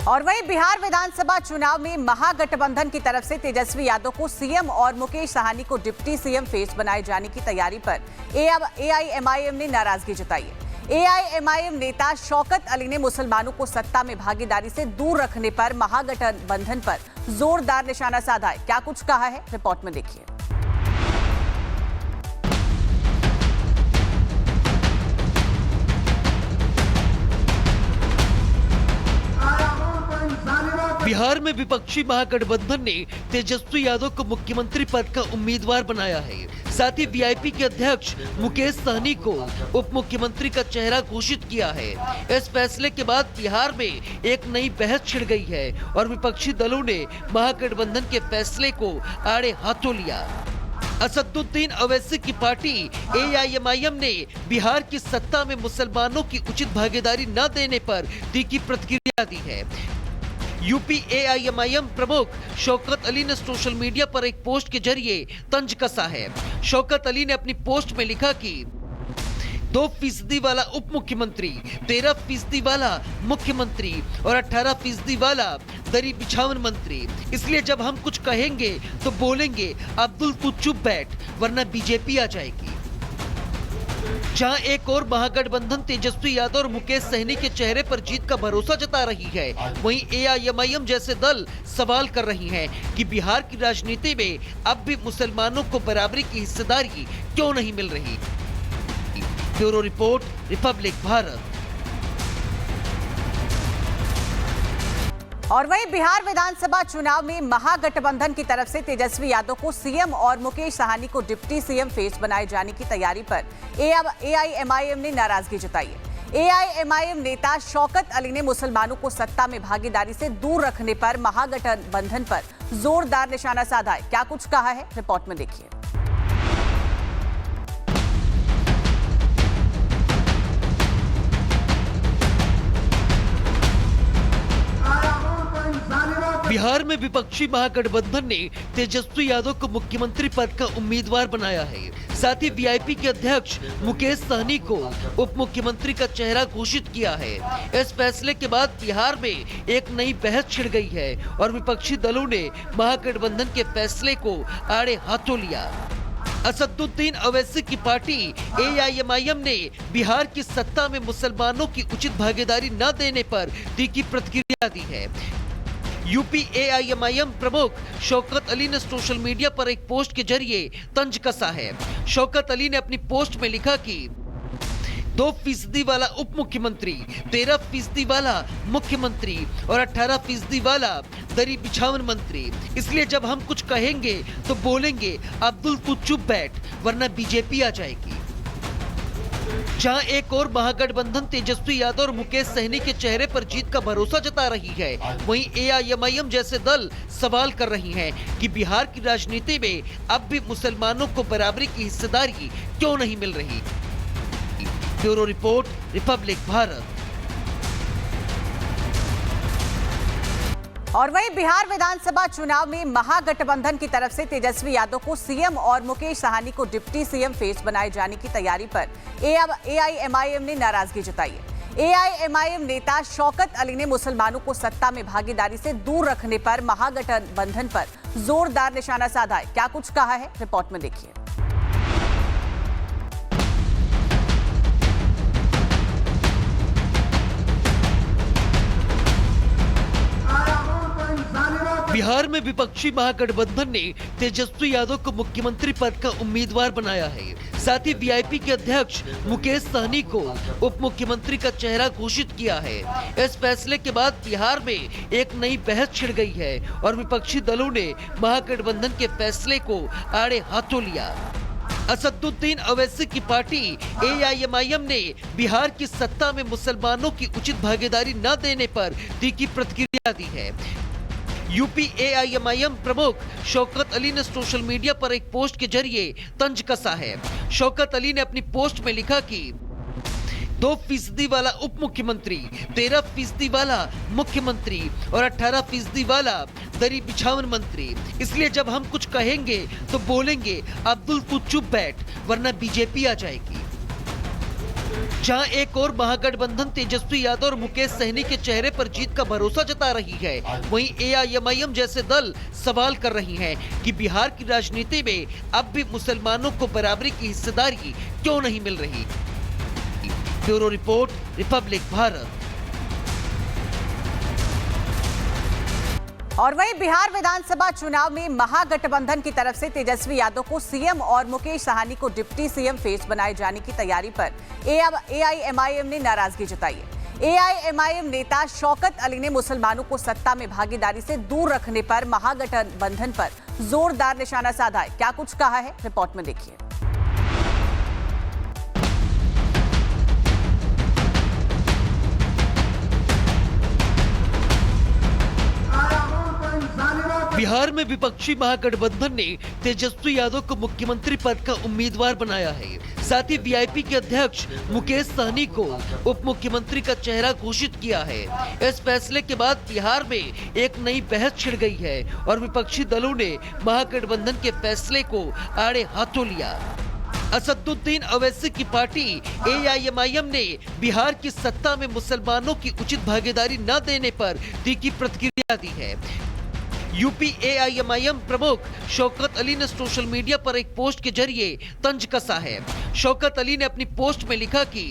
और वहीं बिहार विधानसभा चुनाव में महागठबंधन की तरफ से तेजस्वी यादव को सीएम और मुकेश सहनी को डिप्टी सीएम फेस बनाए जाने की तैयारी पर एआईएमआईएम ने नाराजगी जताई है। एआईएमआईएम नेता शौकत अली ने मुसलमानों को सत्ता में भागीदारी से दूर रखने पर महागठबंधन पर जोरदार निशाना साधा है। क्या कुछ कहा है, रिपोर्ट में देखिए। बिहार में विपक्षी महागठबंधन ने तेजस्वी यादव को मुख्यमंत्री पद का उम्मीदवार बनाया है। साथ ही वीआईपी के अध्यक्ष मुकेश सहनी को उप मुख्यमंत्री का चेहरा घोषित किया है। इस फैसले के बाद बिहार में एक नई बहस छिड़ गई है और विपक्षी दलों ने महागठबंधन के फैसले को आड़े हाथों लिया। असदुद्दीन ओवैसी की पार्टी एआईएमआईएम ने बिहार की सत्ता में मुसलमानों की उचित भागीदारी न देने पर तीखी प्रतिक्रिया दी है। यूपी एआईएमआईएम प्रमुख शौकत अली ने सोशल मीडिया पर एक पोस्ट के जरिए तंज कसा है। शौकत अली ने अपनी पोस्ट में लिखा कि 2% वाला उप मुख्यमंत्री, 13% वाला मुख्यमंत्री और 18% वाला दरी बिछावन मंत्री। इसलिए जब हम कुछ कहेंगे तो बोलेंगे अब्दुल तू चुप बैठ वरना बीजेपी आ जाएगी। जहां एक और महागठबंधन तेजस्वी यादव और मुकेश सहनी के चेहरे पर जीत का भरोसा जता रही है, वहीं एआईएमआईएम जैसे दल सवाल कर रही हैं कि बिहार की राजनीति में अब भी मुसलमानों को बराबरी की हिस्सेदारी क्यों नहीं मिल रही। Bureau report, Republic Bharat. और वहीं बिहार विधानसभा चुनाव में महागठबंधन की तरफ से तेजस्वी यादव को सीएम और मुकेश सहनी को डिप्टी सीएम फेस बनाए जाने की तैयारी पर एआईएमआईएम ने नाराजगी जताई है। एआईएमआईएम नेता शौकत अली ने मुसलमानों को सत्ता में भागीदारी से दूर रखने पर महागठबंधन पर जोरदार निशाना साधा है। क्या कुछ कहा है, रिपोर्ट में देखिए। बिहार में विपक्षी महागठबंधन ने तेजस्वी यादव को मुख्यमंत्री पद का उम्मीदवार बनाया है। साथ ही वीआईपी के अध्यक्ष मुकेश सहनी को उप मुख्यमंत्री का चेहरा घोषित किया है। इस फैसले के बाद बिहार में एक नई बहस छिड़ गई है और विपक्षी दलों ने महागठबंधन के फैसले को आड़े हाथों लिया। असदुद्दीन ओवैसी की पार्टी एआईएमआईएम ने बिहार की सत्ता में मुसलमानों की उचित भागीदारी न देने पर तीखी प्रतिक्रिया दी है। यूपी एआईएमआईएम प्रमुख शौकत अली ने सोशल मीडिया पर एक पोस्ट के जरिए तंज कसा है। शौकत अली ने अपनी पोस्ट में लिखा कि 2% वाला उप मुख्यमंत्री, 13% वाला मुख्यमंत्री और 18% वाला दरी बिछावन मंत्री। इसलिए जब हम कुछ कहेंगे तो बोलेंगे अब्दुल तू चुप बैठ वरना बीजेपी आ जाएगी। जहां एक और महागठबंधन तेजस्वी यादव और मुकेश सहनी के चेहरे पर जीत का भरोसा जता रही है, वहीं एआईएमआईएम जैसे दल सवाल कर रही हैं कि बिहार की राजनीति में अब भी मुसलमानों को बराबरी की हिस्सेदारी क्यों नहीं मिल रही। Bureau report, Republic Bharat. और वहीं बिहार विधानसभा चुनाव में महागठबंधन की तरफ से तेजस्वी यादव को सीएम और मुकेश सहनी को डिप्टी सीएम फेस बनाए जाने की तैयारी पर एआईएमआईएम ने नाराजगी जताई है। एआईएमआईएम नेता शौकत अली ने मुसलमानों को सत्ता में भागीदारी से दूर रखने पर महागठबंधन पर जोरदार निशाना साधा है। क्या कुछ कहा है, रिपोर्ट में देखिए। बिहार में विपक्षी महागठबंधन ने तेजस्वी यादव को मुख्यमंत्री पद का उम्मीदवार बनाया है। साथ ही वीआईपी के अध्यक्ष मुकेश सहनी को उप मुख्यमंत्री का चेहरा घोषित किया है। इस फैसले के बाद बिहार में एक नई बहस छिड़ गई है और विपक्षी दलों ने महागठबंधन के फैसले को आड़े हाथों लिया। असदुद्दीन ओवैसी की पार्टी एआईएमआईएम ने बिहार की सत्ता में मुसलमानों की उचित भागीदारी न देने पर तीखी प्रतिक्रिया दी है। यूपी एआईएमआईएम प्रमुख शौकत अली ने सोशल मीडिया पर एक पोस्ट के जरिए तंज कसा है। शौकत अली ने अपनी पोस्ट में लिखा कि 2% वाला उप मुख्यमंत्री, 13% वाला मुख्यमंत्री और 18% वाला दरी बिछावन मंत्री। इसलिए जब हम कुछ कहेंगे तो बोलेंगे अब्दुल तू चुप बैठ वरना बीजेपी आ जाएगी। जहां एक और महागठबंधन तेजस्वी यादव और मुकेश सहनी के चेहरे पर जीत का भरोसा जता रही है, वहीं एआईएमआईएम जैसे दल सवाल कर रही हैं कि बिहार की राजनीति में अब भी मुसलमानों को बराबरी की हिस्सेदारी क्यों नहीं मिल रही। Bureau report, Republic Bharat. और वहीं बिहार विधानसभा चुनाव में महागठबंधन की तरफ से तेजस्वी यादव को सीएम और मुकेश सहनी को डिप्टी सीएम फेस बनाए जाने की तैयारी पर एआईएमआईएम ने नाराजगी जताई है। एआईएमआईएम नेता शौकत अली ने मुसलमानों को सत्ता में भागीदारी से दूर रखने पर महागठबंधन पर जोरदार निशाना साधा है। क्या कुछ कहा है, रिपोर्ट में देखिए। बिहार में विपक्षी महागठबंधन ने तेजस्वी यादव को मुख्यमंत्री पद का उम्मीदवार बनाया है। साथ ही वीआईपी के अध्यक्ष मुकेश सहनी को उप मुख्यमंत्री का चेहरा घोषित किया है। इस फैसले के बाद बिहार में एक नई बहस छिड़ गई है और विपक्षी दलों ने महागठबंधन के फैसले को आड़े हाथों लिया। असदुद्दीन अवैसी की पार्टी एआईएमआईएम ने बिहार की सत्ता में मुसलमानों की उचित भागीदारी न देने पर तीखी प्रतिक्रिया दी है। यूपी एआईएमआईएम प्रमुख शौकत अली ने सोशल मीडिया पर एक पोस्ट के जरिए तंज कसा है। शौकत अली ने अपनी पोस्ट में लिखा कि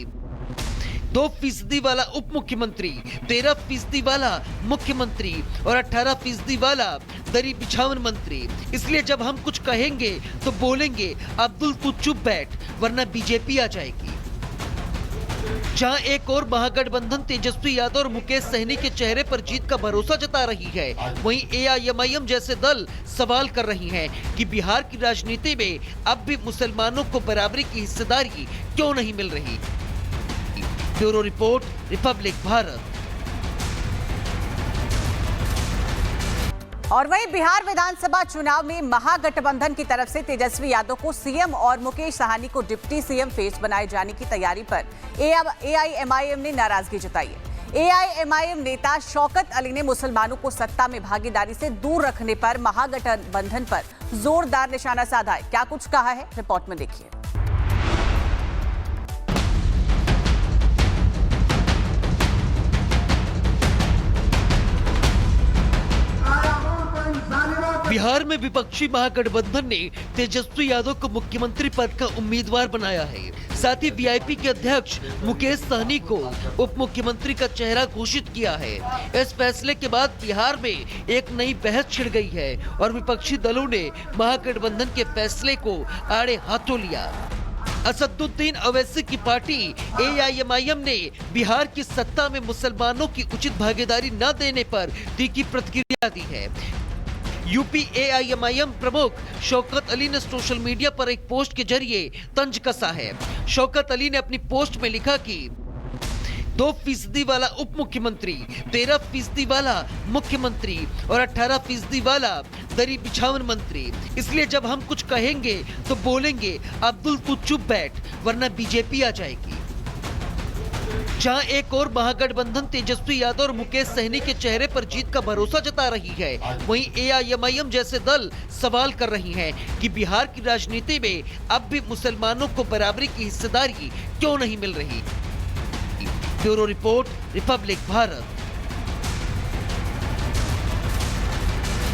2% वाला उप मुख्यमंत्री, 13% वाला मुख्यमंत्री और 18% वाला दरी बिछावन मंत्री। इसलिए जब हम कुछ कहेंगे तो बोलेंगे अब्दुल तू चुप बैठ वरना बीजेपी आ जाएगी। जहां एक और महागठबंधन तेजस्वी यादव और मुकेश सहनी के चेहरे पर जीत का भरोसा जता रही है, वहीं एआईएमआईएम जैसे दल सवाल कर रही हैं कि बिहार की राजनीति में अब भी मुसलमानों को बराबरी की हिस्सेदारी क्यों नहीं मिल रही। Bureau report, Republic Bharat. और वहीं बिहार विधानसभा चुनाव में महागठबंधन की तरफ से तेजस्वी यादव को सीएम और मुकेश सहनी को डिप्टी सीएम फेस बनाए जाने की तैयारी पर एआईएमआईएम ने नाराजगी जताई है। एआईएमआईएम नेता शौकत अली ने मुसलमानों को सत्ता में भागीदारी से दूर रखने पर महागठबंधन पर जोरदार निशाना साधा है। क्या कुछ कहा है, रिपोर्ट में देखिए। बिहार में विपक्षी महागठबंधन ने तेजस्वी यादव को मुख्यमंत्री पद का उम्मीदवार बनाया है। साथ ही वीआईपी के अध्यक्ष मुकेश सहनी को उप मुख्यमंत्री का चेहरा घोषित किया है। इस फैसले के बाद बिहार में एक नई बहस छिड़ गई है और विपक्षी दलों ने महागठबंधन के फैसले को आड़े हाथों लिया। असदुद्दीन अवैसी की पार्टी एआईएमआईएम ने बिहार की सत्ता में मुसलमानों की उचित भागीदारी न देने पर तीखी प्रतिक्रिया दी है। यूपी एआईएमआईएम प्रमुख शौकत अली ने सोशल मीडिया पर एक पोस्ट के जरिए तंज कसा है। शौकत अली ने अपनी पोस्ट में लिखा कि 2% वाला उप मुख्यमंत्री, 13% वाला मुख्यमंत्री और 18% वाला दरी बिछावन मंत्री। इसलिए जब हम कुछ कहेंगे तो बोलेंगे अब्दुल तू चुप बैठ वरना बीजेपी आ जाएगी। जहां एक और महागठबंधन तेजस्वी यादव और मुकेश सहनी के चेहरे पर जीत का भरोसा जता रही है, वहीं एआईएमआईएम जैसे दल सवाल कर रही हैं कि बिहार की राजनीति में अब भी मुसलमानों को बराबरी की हिस्सेदारी क्यों नहीं मिल रही। Bureau report, Republic Bharat.